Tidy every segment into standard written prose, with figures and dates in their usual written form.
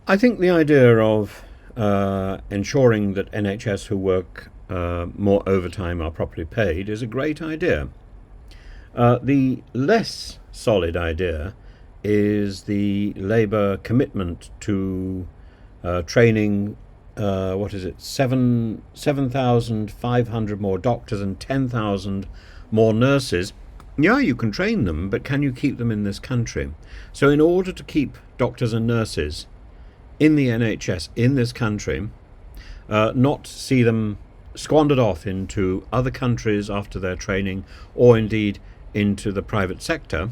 I think the idea of ensuring that NHS who work more overtime are properly paid is a great idea. The less solid idea is the Labour commitment to training. What is it? 7,500 more doctors and 10,000 more nurses. Yeah, you can train them, but can you keep them in this country? So, in order to keep doctors and nurses in the NHS in this country, not see them squandered off into other countries after their training, or indeed into the private sector,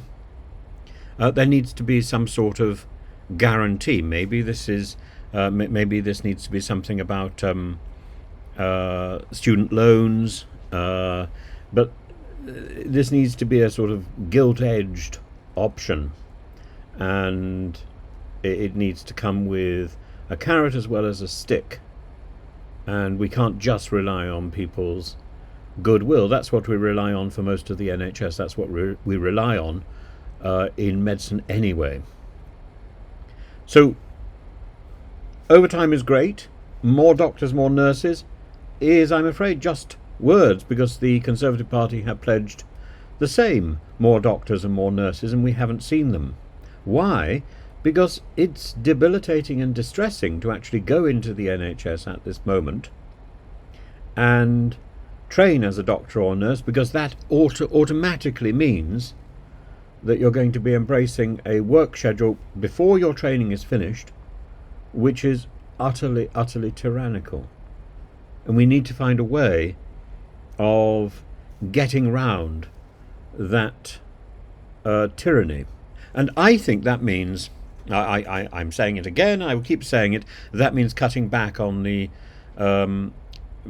there needs to be some sort of guarantee. Maybe this needs to be something about student loans, but this needs to be a sort of gilt-edged option, and it needs to come with a carrot as well as a stick. And we can't just rely on people's goodwill. That's what we rely on for most of the NHS. That's what we rely on in medicine anyway. So overtime is great. More doctors, more nurses is, I'm afraid, just words, because the Conservative Party have pledged the same: more doctors and more nurses, and we haven't seen them. Why? Because it's debilitating and distressing to actually go into the NHS at this moment and train as a doctor or nurse, because that automatically means that you're going to be embracing a work schedule before your training is finished, which is utterly, utterly tyrannical. And we need to find a way of getting round that tyranny. And I think that means, I'm saying it again, I will keep saying it, that means cutting back on the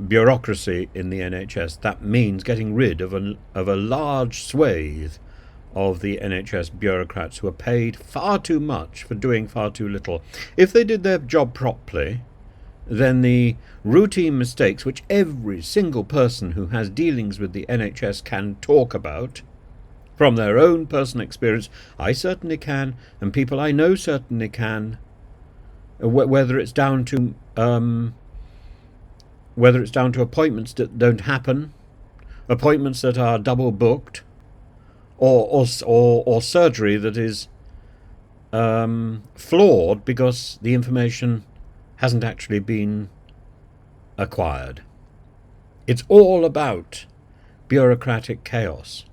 bureaucracy in the NHS. That means getting rid of a large swathe of the NHS bureaucrats who are paid far too much for doing far too little. If they did their job properly, then the routine mistakes which every single person who has dealings with the NHS can talk about from their own personal experience — I certainly can, and people I know certainly can — whether it's down to appointments that don't happen, appointments that are double booked, or surgery that is flawed because the information hasn't actually been acquired. It's all about bureaucratic chaos.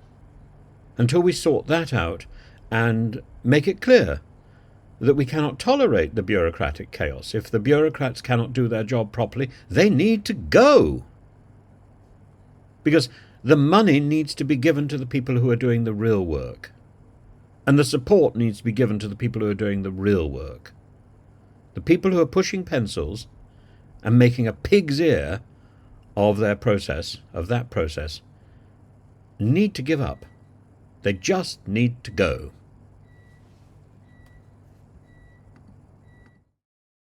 Until we sort that out and make it clear that we cannot tolerate the bureaucratic chaos. If the bureaucrats cannot do their job properly, they need to go. Because the money needs to be given to the people who are doing the real work. And the support needs to be given to the people who are doing the real work. The people who are pushing pencils and making a pig's ear of that process, need to give up. They just need to go.